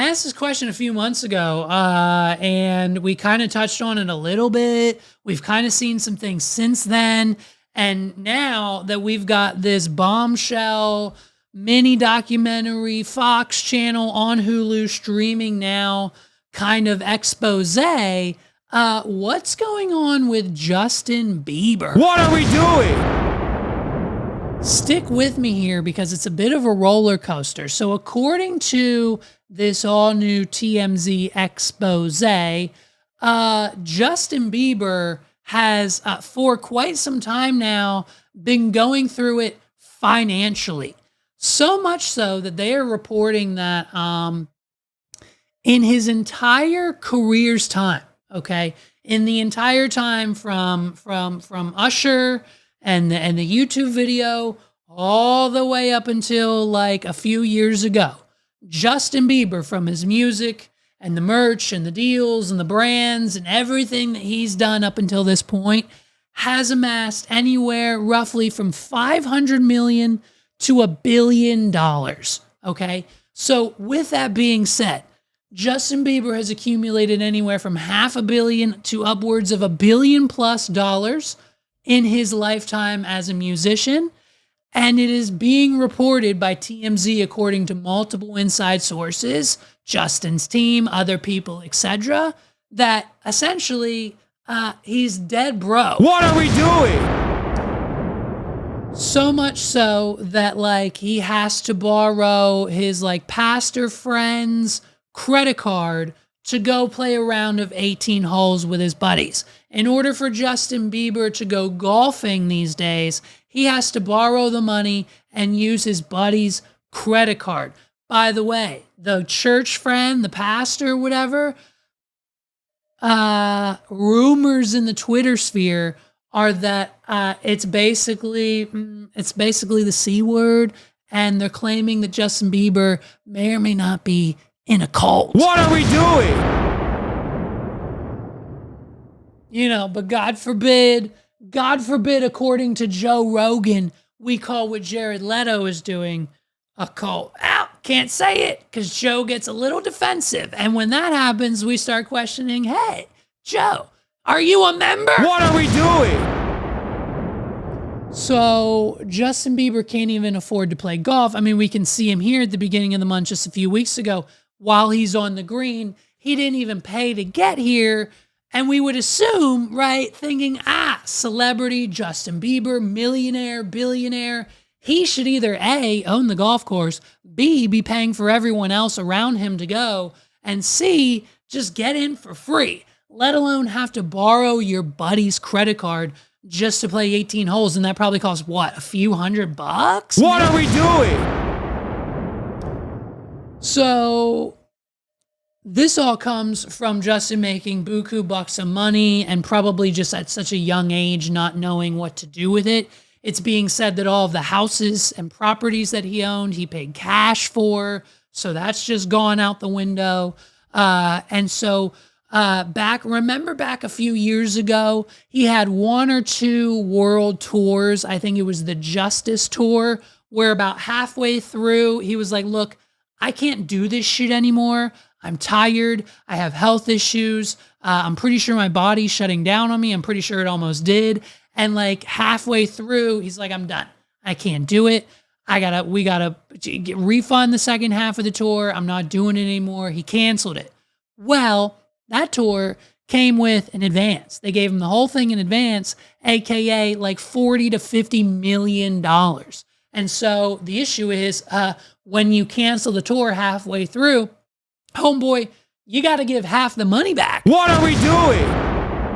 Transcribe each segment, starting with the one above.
asked this question a few months ago, and we kind of touched on it a little bit. We've kind of seen some things since then. And now that we've got this bombshell mini documentary, Fox channel on Hulu streaming now, kind of expose, what's going on with Justin Bieber? What are we doing? Stick with me here because it's a bit of a roller coaster. So according to this all new TMZ expose, Justin Bieber has for quite some time now been going through it financially. So much so that they are reporting that in his entire career's time, okay, in the entire time from Usher and the YouTube video all the way up until like a few years ago, Justin Bieber, from his music and the merch and the deals and the brands and everything that he's done up until this point, has amassed anywhere roughly from 500 million to $1 billion. Okay. So with that being said, Justin Bieber has accumulated anywhere from $500 million to upwards of $1 billion+ in his lifetime as a musician. And it is being reported by TMZ, according to multiple inside sources, Justin's team, other people, etc., that essentially he's dead broke. What are we doing? So much so that like he has to borrow his like pastor friend's credit card to go play a round of 18 holes with his buddies. In order for Justin Bieber to go golfing these days, he has to borrow the money and use his buddy's credit card. By the way, the church friend, the pastor, whatever, rumors in the Twitter sphere are that it's basically the C word, and they're claiming that Justin Bieber may or may not be in a cult. What are we doing? You know, but God forbid, according to Joe Rogan, we call what Jared Leto is doing a cult. Ow, can't say it because Joe gets a little defensive. And when that happens, we start questioning, hey, Joe, are you a member? What are we doing? So Justin Bieber can't even afford to play golf. I mean, we can see him here at the beginning of the month just a few weeks ago while he's on the green. He didn't even pay to get here. And we would assume, right, thinking, celebrity, Justin Bieber, millionaire, billionaire, he should either A, own the golf course, B, be paying for everyone else around him to go, and C, just get in for free, let alone have to borrow your buddy's credit card just to play 18 holes. And that probably costs, what, a few $100? What are we doing? So this all comes from Justin making buku bucks of money and probably just at such a young age not knowing what to do with it. It's being said that all of the houses and properties that he owned, he paid cash for. So that's just gone out the window. And so remember back a few years ago, he had one or two world tours. I think it was the Justice Tour, where about halfway through, he was like, look, I can't do this shit anymore. I'm tired. I have health issues. I'm pretty sure my body's shutting down on me. I'm pretty sure it almost did. And like halfway through, he's like, I'm done. I can't do it. We gotta refund the second half of the tour. I'm not doing it anymore. He canceled it. Well, that tour came with an advance. They gave him the whole thing in advance, AKA like 40 to $50 million. And so the issue is when you cancel the tour halfway through, homeboy, you got to give half the money back. What are we doing?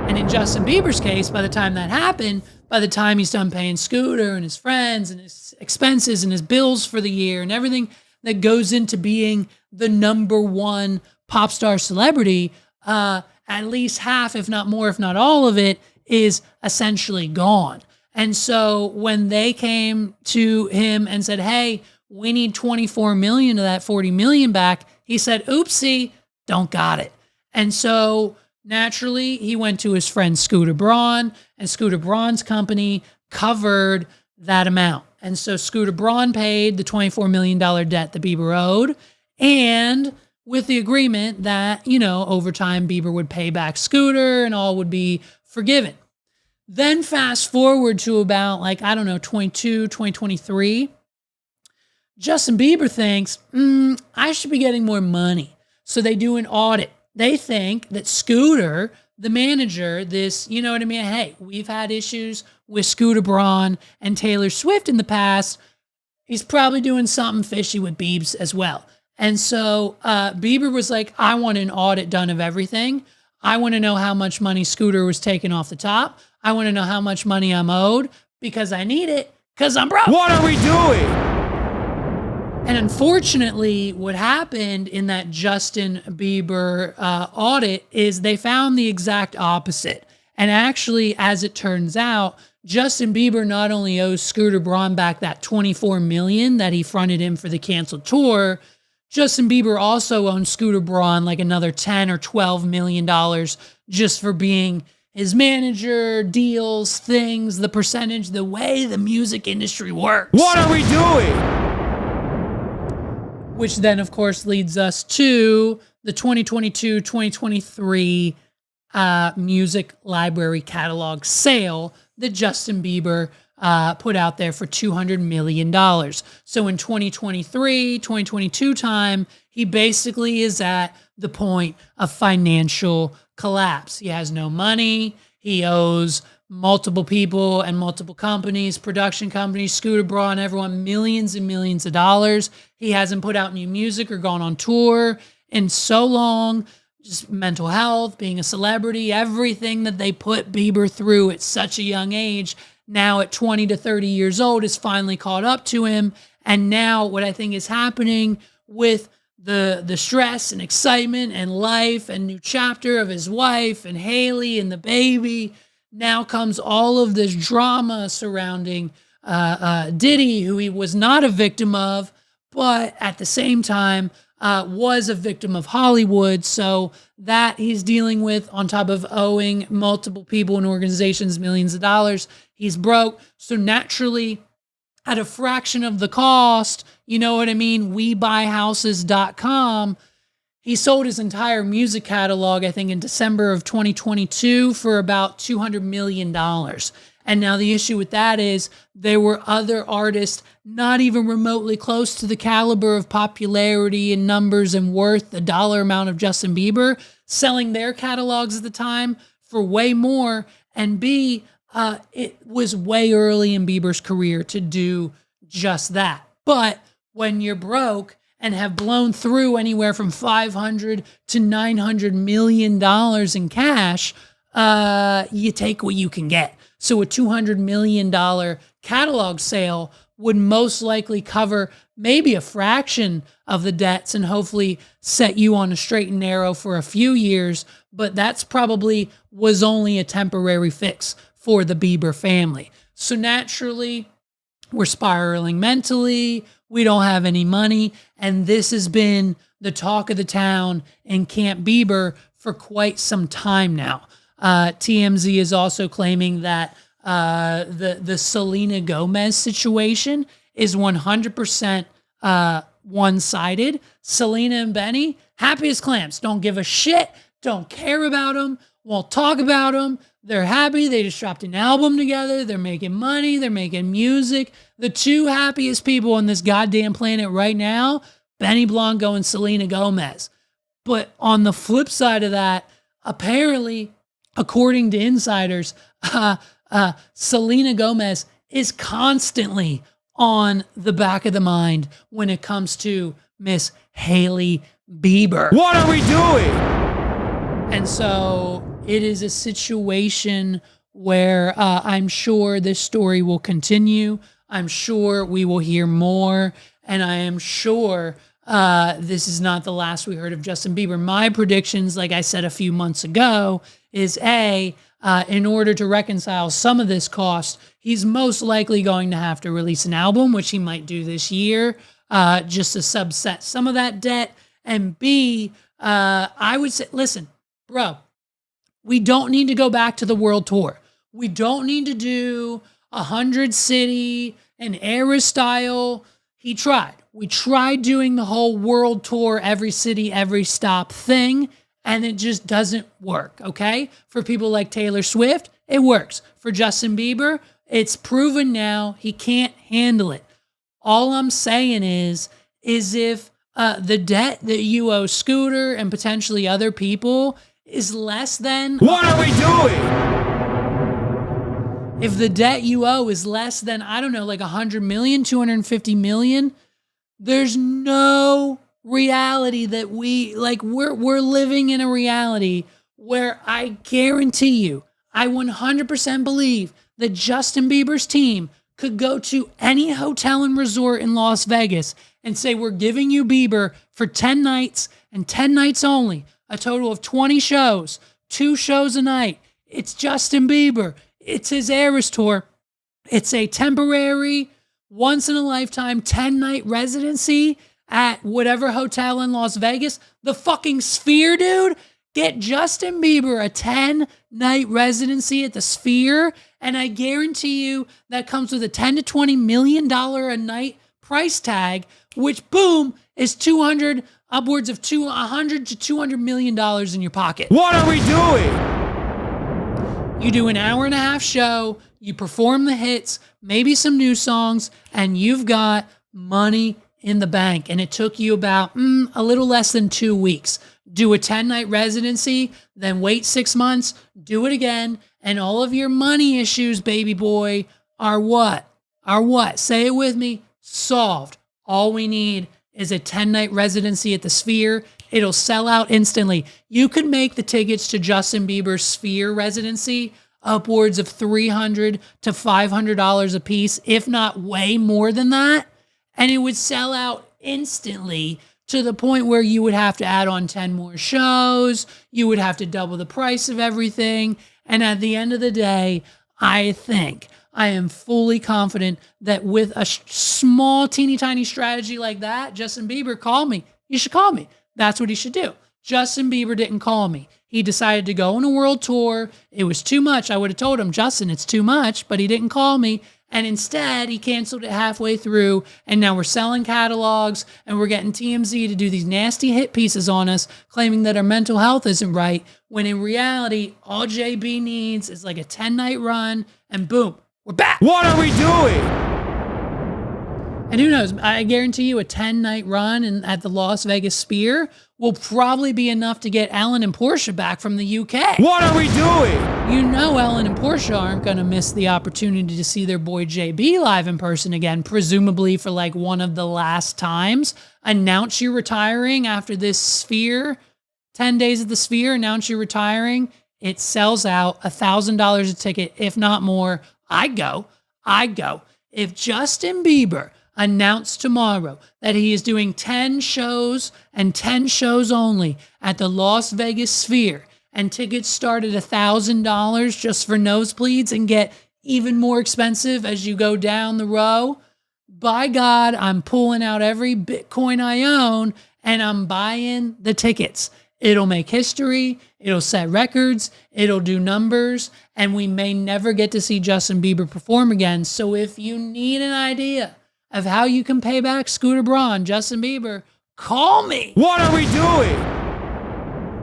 And in Justin Bieber's case, by the time that happened, by the time he's done paying Scooter and his friends and his expenses and his bills for the year and everything that goes into being the #1 pop star celebrity, at least half, if not more, if not all of it, is essentially gone. And so when they came to him and said, hey, we need 24 million of that 40 million back, he said, oopsie, don't got it. And so naturally, he went to his friend Scooter Braun, and Scooter Braun's company covered that amount. And so Scooter Braun paid the $24 million debt that Bieber owed, and with the agreement that, over time Bieber would pay back Scooter and all would be forgiven. Then fast forward to about 2023, Justin Bieber thinks, I should be getting more money. So they do an audit. They think that Scooter, the manager, hey, we've had issues with Scooter Braun and Taylor Swift in the past. He's probably doing something fishy with Biebs as well. And so Bieber was like, I want an audit done of everything. I want to know how much money Scooter was taking off the top. I want to know how much money I'm owed because I need it because I'm broke. What are we doing? And unfortunately, what happened in that Justin Bieber audit is they found the exact opposite. And actually, as it turns out, Justin Bieber not only owes Scooter Braun back that $24 million that he fronted him for the canceled tour, Justin Bieber also owns Scooter Braun another $10 or $12 million just for being his manager, deals, things, the percentage, the way the music industry works. What are we doing? Which then, of course, leads us to the 2022-2023 music library catalog sale that Justin Bieber put out there for $200 million. So in 2023, 2022 time, he basically is at the point of financial collapse. He has no money. He owes multiple people and multiple companies, production companies, Scooter Braun, everyone, millions and millions of dollars. He hasn't put out new music or gone on tour in so long. Just mental health, being a celebrity, everything that they put Bieber through at such a young age, now at 20 to 30 years old, is finally caught up to him. And now what I think is happening with the stress and excitement and life and new chapter of his wife and Haley and the baby, now comes all of this drama surrounding Diddy, who he was not a victim of, but at the same time was a victim of Hollywood. So that he's dealing with on top of owing multiple people and organizations millions of dollars. He's broke. So naturally, at a fraction of the cost, you know what I mean? WeBuyHouses.com. He sold his entire music catalog, I think, in December of 2022 for about $200 million. And now the issue with that is there were other artists not even remotely close to the caliber of popularity and numbers and worth, the dollar amount of Justin Bieber, selling their catalogs at the time for way more. And B, it was way early in Bieber's career to do just that. But when you're broke and have blown through anywhere from $500 to $900 million in cash, you take what you can get. So a $200 million catalog sale would most likely cover maybe a fraction of the debts and hopefully set you on a straight and narrow for a few years. But that's probably was only a temporary fix for the Bieber family. So naturally, we're spiraling mentally. We don't have any money. And this has been the talk of the town in Camp Bieber for quite some time now. TMZ is also claiming that the Selena Gomez situation is 100% one-sided. Selena and Benny, happy as clams. Don't give a shit. Don't care about them. Won't talk about them. They're happy. They just dropped an album together. They're making money. They're making music. The two happiest people on this goddamn planet right now, Benny Blanco and Selena Gomez. But on the flip side of that, apparently, according to insiders, Selena Gomez is constantly on the back of the mind when it comes to Miss Haley Bieber. What are we doing? And so it is a situation where I'm sure this story will continue. I'm sure we will hear more. And I am sure this is not the last we heard of Justin Bieber. My predictions, like I said a few months ago, is in order to reconcile some of this cost, he's most likely going to have to release an album, which he might do this year, just to subset some of that debt. And B, I would say, listen, bro, we don't need to go back to the world tour. We don't need to do 100 city and era style. He tried. We tried doing the whole world tour, every city, every stop thing, and it just doesn't work, okay? For people like Taylor Swift, it works. For Justin Bieber, it's proven now he can't handle it. All I'm saying is if the debt that you owe Scooter and potentially other people is less than... What are we doing? If the debt you owe is less than, I don't know, like 100 million, 250 million, there's no reality that we're living in a reality where I guarantee you, I 100% believe that Justin Bieber's team could go to any hotel and resort in Las Vegas and say, we're giving you Bieber for 10 nights and 10 nights only, a total of 20 shows, 2 shows a night. It's Justin Bieber. It's his Eras tour. It's a temporary, once-in-a-lifetime 10-night residency at whatever hotel in Las Vegas. The fucking Sphere, dude. Get Justin Bieber a 10-night residency at the Sphere, and I guarantee you that comes with a $10 to $20 million a night price tag, which, boom, is upwards of $100 to $200 million in your pocket. What are we doing? You do an hour-and-a-half show, you perform the hits, maybe some new songs, and you've got money in the bank. And it took you about a little less than 2 weeks. Do a 10-night residency, then wait 6 months, do it again, and all of your money issues, baby boy, are what? Say it with me. Solved. All we need is a 10-night residency at the Sphere. It'll sell out instantly. You could make the tickets to Justin Bieber's Sphere residency upwards of $300 to $500 a piece, if not way more than that. And it would sell out instantly to the point where you would have to add on 10 more shows. You would have to double the price of everything. And at the end of the day, I am fully confident that with a small, teeny tiny strategy like that, Justin Bieber, call me. You should call me. That's what he should do. Justin Bieber didn't call me. He decided to go on a world tour. It was too much. I would have told him, Justin, it's too much, but he didn't call me. And instead, he canceled it halfway through. And now we're selling catalogs and we're getting TMZ to do these nasty hit pieces on us, claiming that our mental health isn't right. When in reality, all JB needs is like a 10-night run and boom, we're back. What are we doing? And who knows, I guarantee you a 10-night run at the Las Vegas Sphere will probably be enough to get Ellen and Portia back from the UK. What are we doing? You know Ellen and Portia aren't going to miss the opportunity to see their boy JB live in person again, presumably for like one of the last times. Announce you're retiring after this Sphere, 10 days at the Sphere, announce you're retiring. It sells out, $1,000 a ticket, if not more. I go. If Justin Bieber announced tomorrow that he is doing 10 shows and 10 shows only at the Las Vegas Sphere, and tickets start at $1,000 just for nosebleeds and get even more expensive as you go down the row, by God, I'm pulling out every Bitcoin I own and I'm buying the tickets. It'll make history, it'll set records, it'll do numbers, and we may never get to see Justin Bieber perform again. So if you need an idea of how you can pay back Scooter Braun, Justin Bieber, call me. What are we doing?